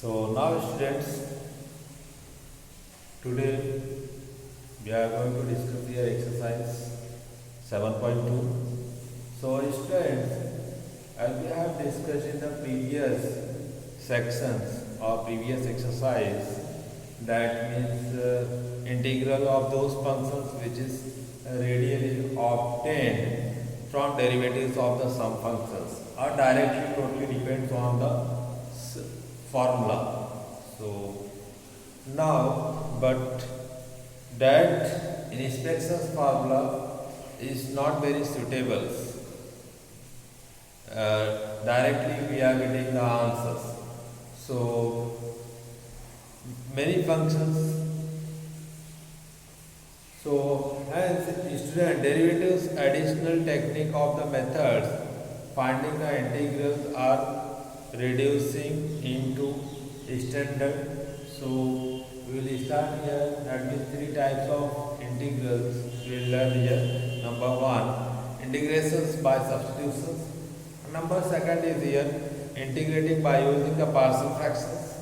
So now students, today we are going to discuss here exercise 7.2. So students, as we have discussed in the previous sections or previous exercise, that means integral of those functions which is radially obtained from derivatives of the sum functions or directly totally depends on the formula. So now, but that inspections formula is not very suitable. Directly we are getting the answers. So many functions. So hence student derivatives additional technique of the methods finding the integrals are reducing into standard. So we will start here. That means three types of integrals we will learn here. Number one, integrations by substitutions. Number second is here integrating by using the partial fractions.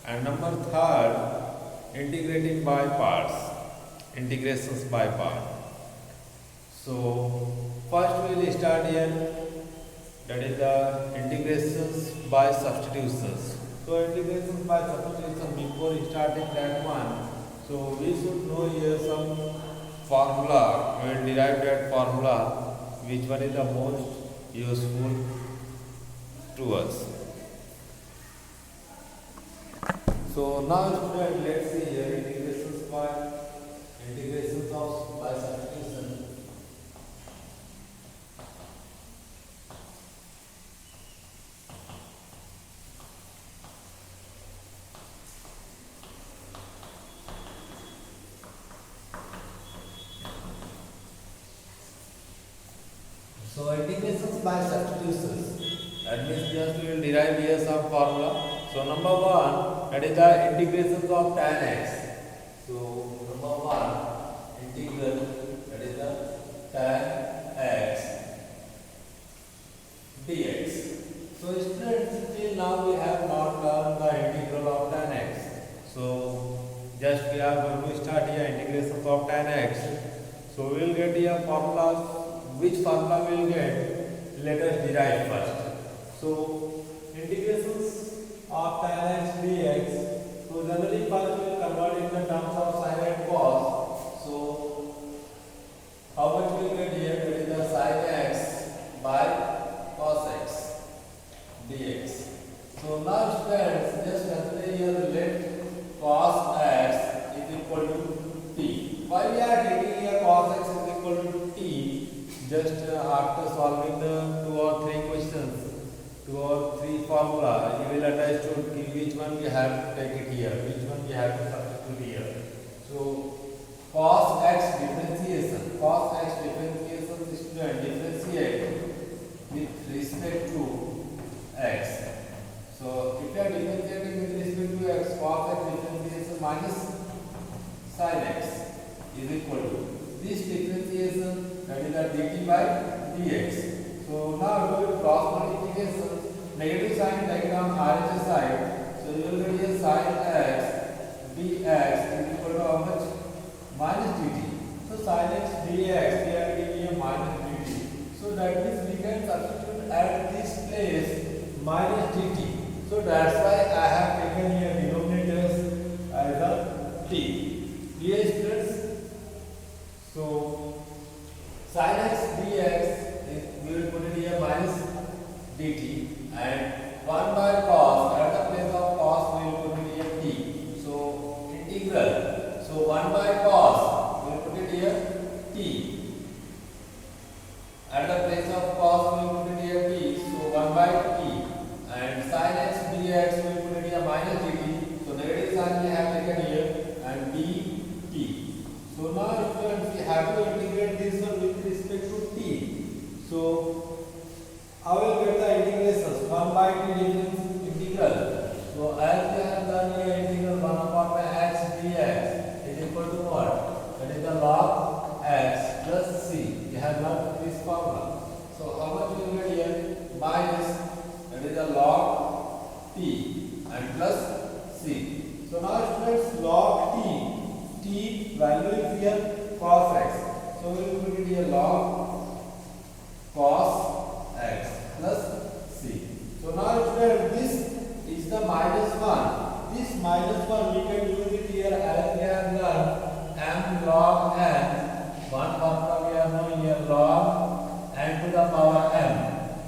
And number third, integrating by parts. Integrations by part. So first we will start here. That is the integrations by substitutions. So integrations by substitution, before starting that one, so we should know here some formula. We will derive that formula, which one is the most useful to us. So now student, let's see here integrations of by substitution. So integrations by substitutions. That means just we will derive here some formula. So number one, that is the integrations of tan x. So number one, integral, that is the tan x dx. So students, till now we have not learned the integral of tan x. So just we are going to start here integrations of tan x. So we will get here formulas. Which formula we will get? Let us derive first. So integrations of tan x dx. So generally first we will convert in the terms of sin and cos. So how much we will get here? That is the sin x by cos x dx. So now students, just consider here let cos x is equal to t. Why we are taking here cos x is equal to t? Just after solving the 2 or 3 questions, 2 or 3 formula, you will understand which one we have to take it here, which one we have to substitute here. So cos x differentiation, student differentiate with respect to x. So if you are differentiating with respect to x, cos x differentiation minus sin x is equal to this differentiation, that is the dt by dx. So now we will cross multiplication, negative sign diagram RHS side. So you will get here sin x dx is equal to how much? Minus dt. So sin x dx we are getting here minus dt. So that means we can substitute at this place minus dt. So that's why I have taken here denominators as a t. Clear students? So sin x dx we will put it here minus dt, and 1 by cos, at the place of cos we will put it here t. So integral, so 1 by cos we will put it here t. At the place of cos we will put it here t, so 1 by t, and sin x dx we will put it here minus dt. So negative sign we have taken here and dt. So now students, we have to integrate this one with respect to t. So I will get the integrations 1 by t difference integral. So as we have done here integral 1 upon by x dx is equal to what? That is the log x plus c. We have learned this formula. So how much we will get here? Minus, that is the log t, and plus c. So now students, log t value is here cos x. So we will put it here log cos x plus c. So now students, this is the minus 1. This minus 1 we can use it here as we have done m log n. One formula we have known here log n to the power m.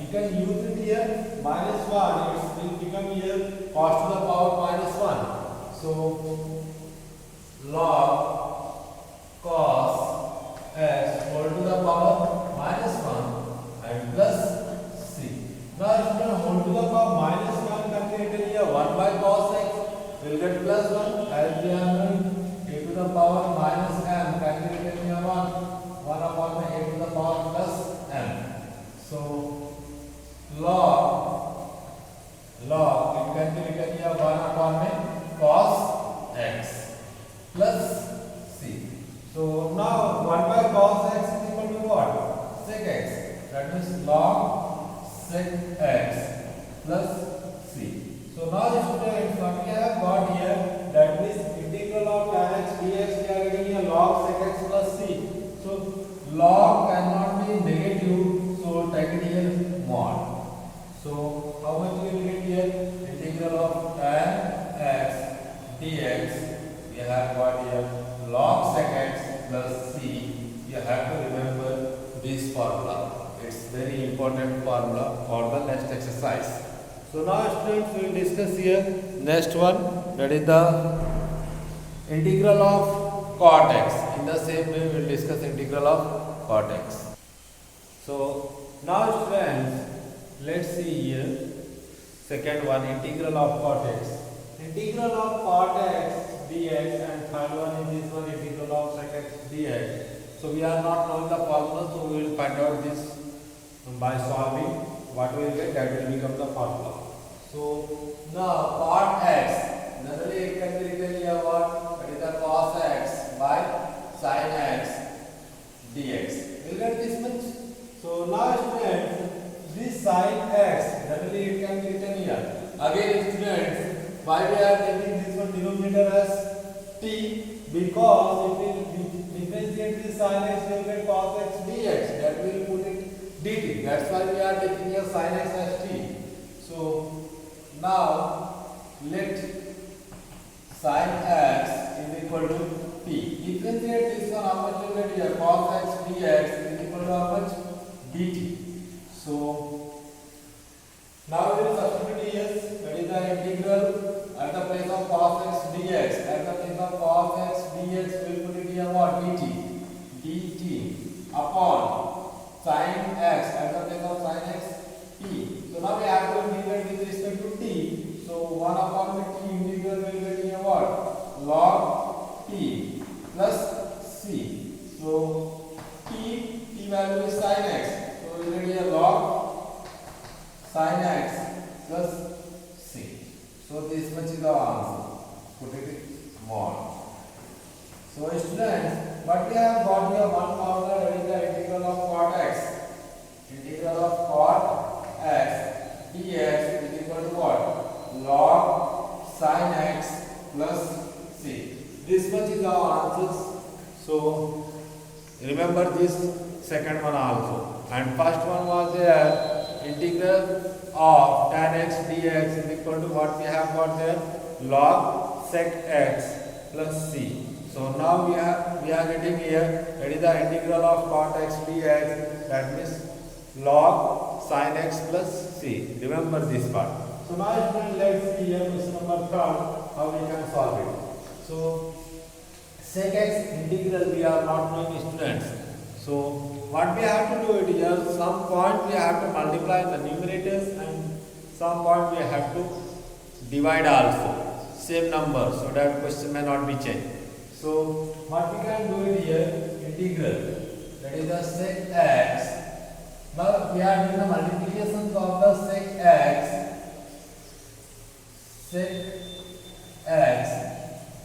We can use it here minus 1. It will become here cos to the power minus 1. So log cos x whole to the power minus 1 and plus c. Now if you whole to the power minus 1 calculated here 1 by cos x will get plus 1 as we are doing a to the power minus m calculated here 1 upon a to the power plus m. So log it can be written here 1 upon cos x plus c. So now 1 by cos x is equal to what? Sec x. That means log sec x plus c. So now students, what we have got here, that means integral of tan x dx we are getting here log sec x plus c. So log cannot be negative, so take it here mod. So how much we will get here? Integral of tan x dx we have got here log sec x plus c. You have to remember this formula. It's very important formula for the next exercise. So now students, we will discuss here next one, that is the integral of cot x. In the same way we will discuss integral of cot x. So now students, let's see here second one, integral of cot x. Integral of cot x dx, and third one is this one, integral of sec x dx. So we are not knowing the formula, so we will find out this by solving. What we will get, that will become the formula. So now cot x, normally it can be written here what? That is the cos x by sin x dx. Will get this much. So now students, this sin x, normally it can be written here. Again students, why we are taking this one denominator as t? Because if we differentiate this sin x, we will get cos x dx. That will put it dt. That's why we are taking here sin x as t. So now let sin x is equal to t. Differentiate this one, how much you get here? Cos x dx is equal to how much? dt. So now we will substitute here, that is the integral at the place of cos x dx. At the place of cos x dx, we will put it here what? dt. dt upon sin x at the place of sin x t. So now we have to integrate with respect to t. So 1 upon the t integral will get here what? Log t plus c. So t value is sin x. So we will get here log sin x plus c. So this much is the answer. Put it mod. So students, what we have got here one formula, that is the integral of cot x. Integral of cot x dx is equal to what? Log sin x plus c. This much is our answers. So remember this second one also. And first one was there, integral of tan x dx is equal to what we have got there? Log sec x plus c. So now we are getting here, that is the integral of cot x dx, that means log sin x plus c. Remember this part. So now students, let's see here question number 3, how we can solve it. So sec x integral we are not knowing students. So what we have to do it here, some point we have to multiply the numerators and some point we have to divide also. Same number, so that question may not be changed. So what we can do it here, integral, that is the sec x. Now we are doing the multiplications of the sec x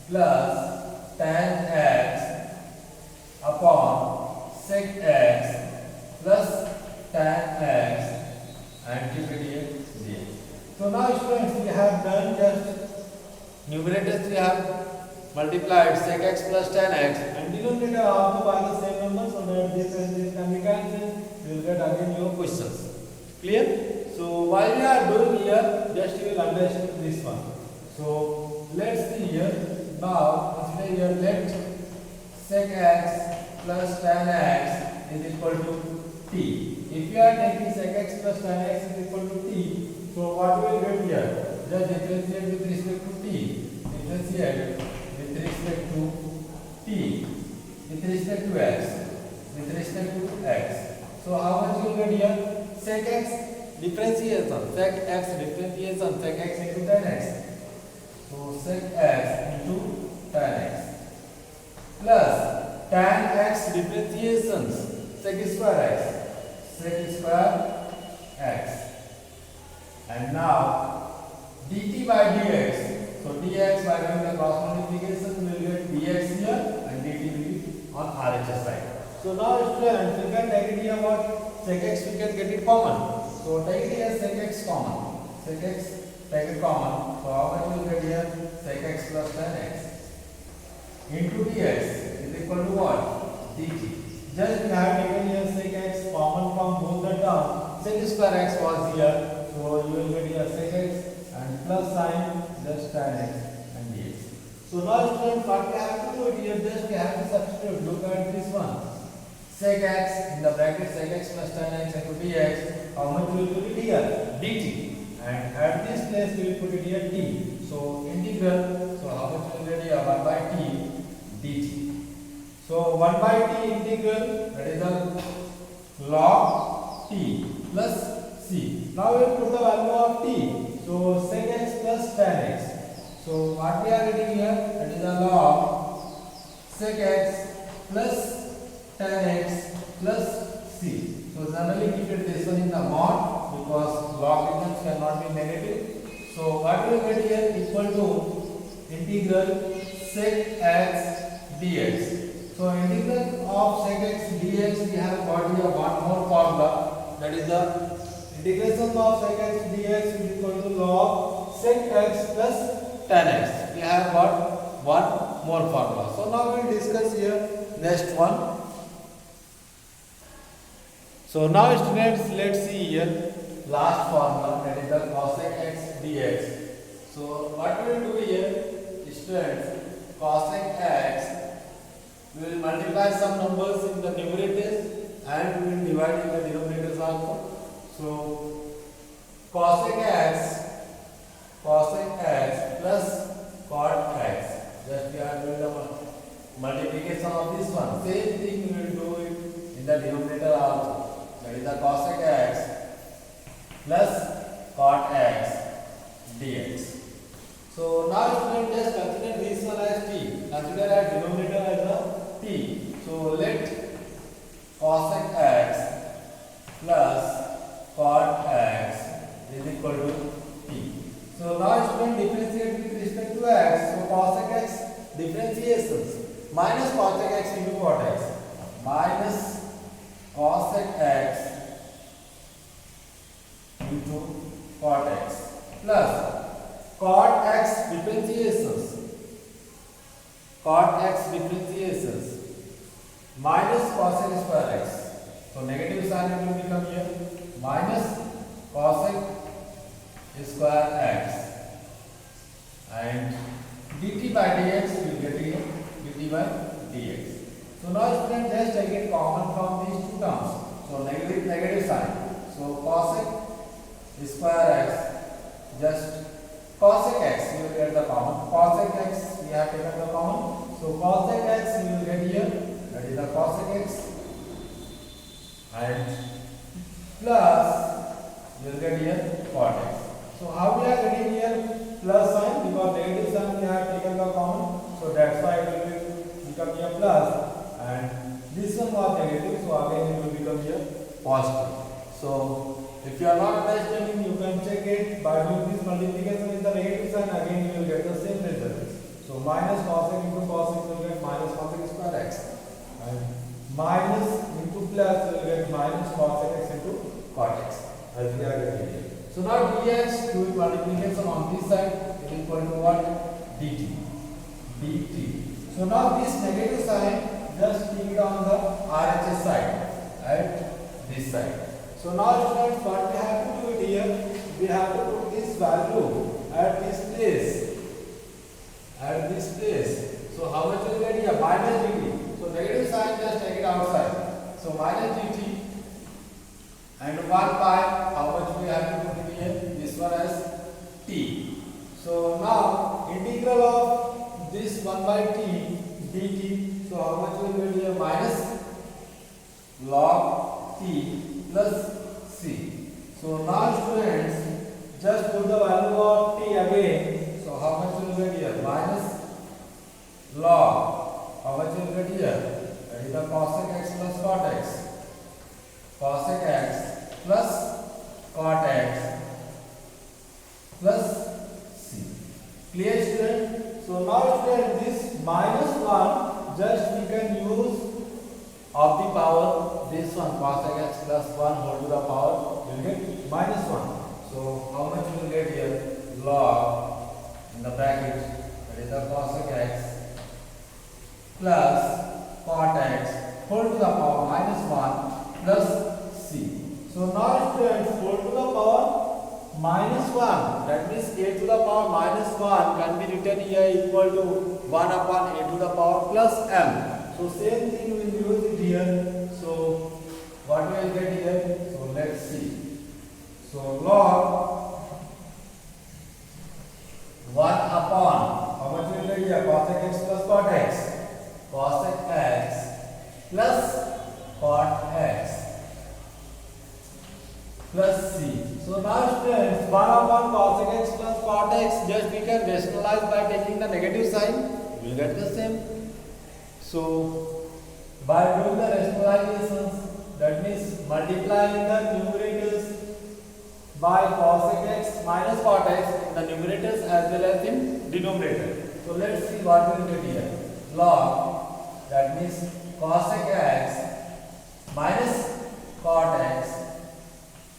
plus tan x upon sec x plus tan x and keep it here dx. So now students, we have done just numerators we have multiplied sec x plus tan x, and denominator also by the same number, so that this and this can be cancelled. You will get again your questions. Clear? So while we are doing here, just you will understand this one. so let's see here. Now consider here, let sec x plus tan x is equal to t. If you are taking sec x plus tan x is equal to t, so what we will get here? Just differentiate with respect to t. Differentiate with respect to t. With respect to x. With respect to x. So how much you will get here? Sec x differentiation. Sec x differentiation. Sec x into tan x. So sec x into tan x plus tan x differentiations. Sec square x. Sec square x. And now dt by dx. So dx by doing the cross multiplication we will get dx here and dt will be on RHS side. So now students, you can take it here what? Sec x we can get it common. So take it here sec x common. Sec x take it common. So how much we will get here? Sec x plus tan x into dx is equal to what? Dt. Just we have taken here sec x common from both the terms. Sec square x was here. So you will get here sec x and plus sign just tan x and dx. So now students, what we have to do here, just we have to substitute. Look at this one. Sec x in the bracket sec x plus tan x into dx. How much we will put it here? Dt. And at this place we will put it here t. So integral. So how much we will get here? 1 by t dt. So 1 by t integral, That is the log t plus c. now we will put the value of t. So sec x plus tan x. So what we are getting here? That is the log sec x plus tan x plus c. So generally keep it this one in the mod because logarithms cannot be negative. So what we will get here equal to integral sec x dx. So integral of sec x dx we have got here one more formula, that is the Integration of sec x dx is equal to log sec x plus tan x. We have got one more formula. So now we will discuss here next one. So now students, let's see here last formula, that is the cosec x dx. So what we will do here, students, cosec x, we will multiply some numbers in the numerators and we will divide in the denominators also. So cosec x plus cot x. Just we are doing the multiplication of this one. Same thing we will do it in the denominator also. That is the cosec x plus cot x dx. So now student, just consider this one as t. Consider our denominator as a t. So let cosec x plus cot x is equal to t. So now student, differentiate with respect to x. So cosec x differentiations minus cosec x into cot x minus cosec x into cot x plus cot x differentiations minus cosec square x. So negative sign will become here minus cosec square x and dt by dx you will get here dt by dx. So now student, just take it common from these two terms. So negative sign. So cosec square x, just cosec x you will get the common. Cosec x we have taken the common. So cosec x you will get here, that is the cosec x, and plus you will get here cot x. So how we are getting here plus sign, because negative sign we have taken the common, so that's why it will become here plus, and this one was negative, so again it will become here positive. So if you are not understanding, you can check it by doing this multiplication with the negative sign, again you will get the same result. So minus cosec into cosec you will get minus cosec square x, and minus into plus you will get minus cosec x into cot x, as we are getting here. So now dx, doing multiplication on this side is equal to what? D So now this negative sign, just keep it on the RHS side, at this side. So now students, what we have to do it here, we have to put this value at this place. At this place. So how much will get here? Minus dt. So negative sign, just take it outside. So minus dt and 1 by how much we have to put it here? This one as t. So now integral of this 1 by t dt. So how much will get here? Minus log t plus c. So now students, just put the value of t again. So how much will get here? Minus log. How much will get here? That is the cosec x plus cot x. Cosec x plus cot x plus c. Clear student? So now student, this minus 1, just we can use of the power this one, cosec x plus 1 whole to the power, will get minus 1. So how much we will get here? Log in the bracket, that is the cosec x plus cot x whole to the power minus 1 plus c. So now students, whole to the power minus 1, that means a to the power minus 1 can be written here equal to 1 upon a to the power plus m. So same thing we will use it here. So what we will get here? So let's see. So log 1 upon how much we will get here? Cosec x plus cot x. Cosec x plus cot x plus c. So now students, 1 upon cosec x plus cot x, just we can rationalize by taking the negative sign, we will get the same. So by doing the rationalizations, that means multiplying the numerators by cosec x minus cot x in the numerators as well as in denominator. So let's see what we will get here. Log, that means cosec x minus cot x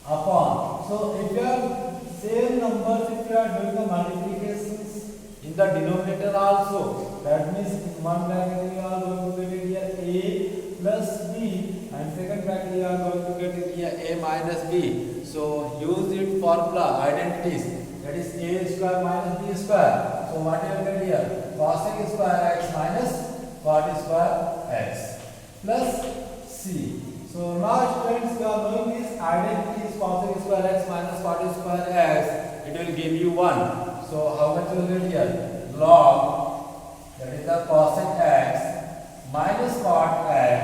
upon. So if you have same numbers, if you are doing the multiplications in the denominator also, that means in one bracket you are going to get it here a plus b, and second bracket you are going to get it here a minus b. So use it formula identities, that is a square minus b square. So what you will get here? Cosec square x minus cot square x plus c. So now students, you are knowing these identities, cosec square x minus cot square x, it will give you 1. So how much will get here? Log, that is the cosec x minus cot x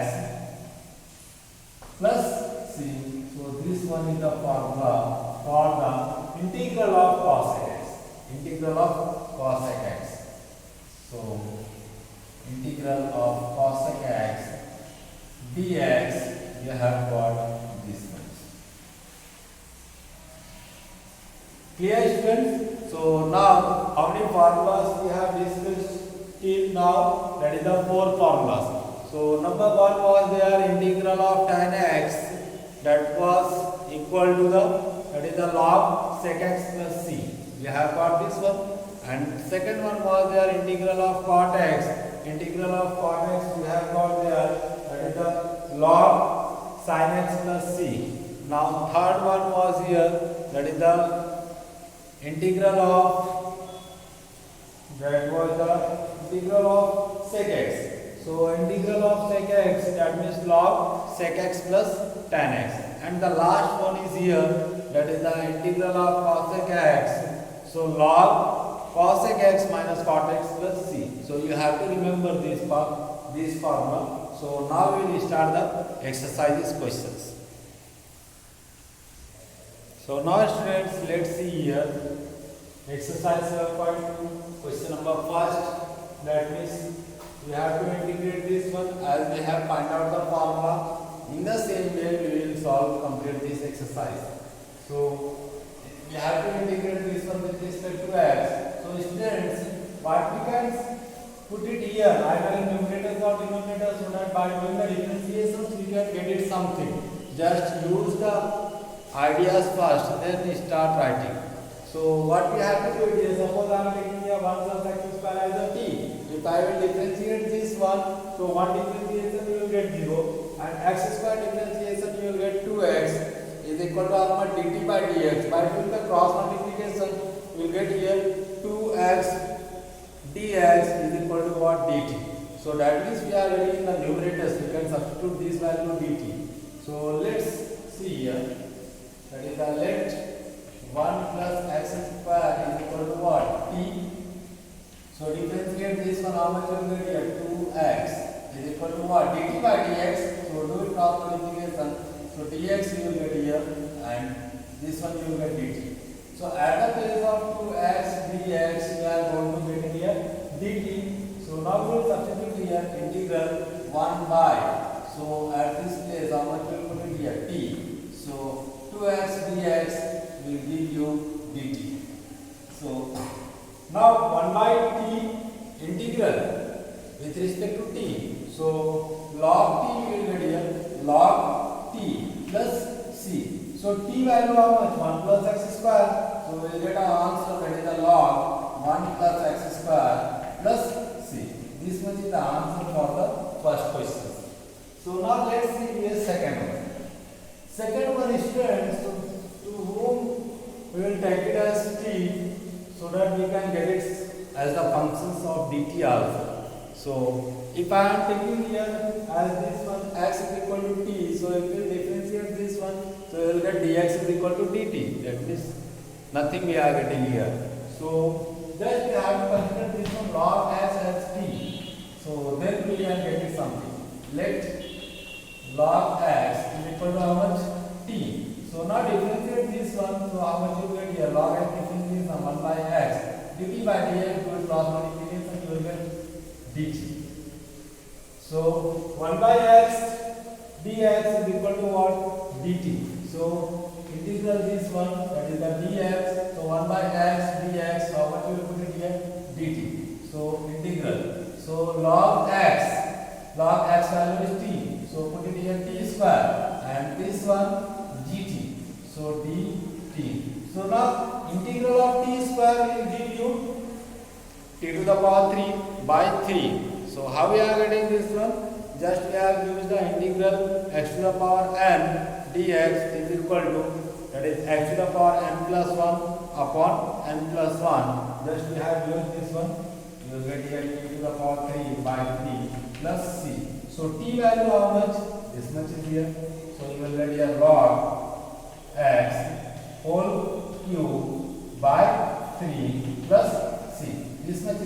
plus c. So this one is the formula for the integral of cosec x. Integral of cosec x. So integral of cosec x dx, you have got this one. Clear students? So now how many formulas we have discussed till now? That is the 4 formulas. So number 1 was there integral of tan x, that was equal to the, that is the log sec x plus c. We have got this one. And second one was there integral of cot x. Integral of cot x we have got there, that is the log sin x plus c. Now third one was here, that is the integral of, that was the integral of sec x. So integral of sec x, that means log sec x plus tan x. And the last one is here, that is the integral of cosec x. So log cosec x minus cot x plus c. So you have to remember this formula. So now we will start the exercises questions. So now students, let's see here exercise 7.2, question number first. That means we have to integrate this one as we have find out the formula. In the same way we will complete this exercise. So we have to integrate this one with respect to x. So students, what we can put it here either in numerators or denominators, so that by doing the differentiations we can get it something. Just use the ideas first, then start writing. So what we have to do is, suppose I am taking here 1 plus x square as a t. If if I will differentiate this one, so 1 differentiation you will get 0, and x square differentiation you will get 2x is equal to how much? dt by dx. By doing the cross multiplication, you will get here 2x dx is equal to what? dt. So that means we are already in the numerators, we can substitute this value dt. So let's see here, that is the let 1 plus x square is equal to what? t. So differentiate this one, how much you will get here? 2x is equal to what? dt by dx. So do it cross multiplication. So dx you will get here, and this one you will get dt. So at the place of 2x dx, we are going to get here dt. So now we will substitute here integral 1 by. So at this place, how much we will put it here? T. So 2x dx will give you dt. So now 1 by t integral with respect to t. So log t we will get here log t plus c. So t value how much? 1 plus x square. So we will get our answer, that is the log 1 plus x square plus c. This much is the answer for the first question. So now let's see here second one. Second one is students to whom we will take it as t, so that we can get it as the functions of dt also. So if I am taking here as this one x is equal to t, so if we differentiate this one, so we will get dx is equal to dt. That means nothing we are getting here. So just we have to consider this one log x as t. So then we can get it something. Let log x is equal to how much? T. So now differentiate this one, so how much you get here? Log x differentiation 1 by x. dt by dx will cross multiplication, you will get dt. So 1 by x dx is equal to what? dt. So integral this one, that is the dx. So 1 by x dx, so how much you will put it here? dt. So integral. So log x value is t. So put it here t square, and this one gt. So dt. So now integral of t square will give you t to the power 3 by 3. So how we are getting this one? Just we have used the integral x to the power n dx is equal to, that is x to the power n plus 1 upon n plus 1. Just we have used this one. You will get here t to the power 3 by 3 plus c. So t value how much? This much is here. So you will get here log x whole cube by 3 plus c. This much is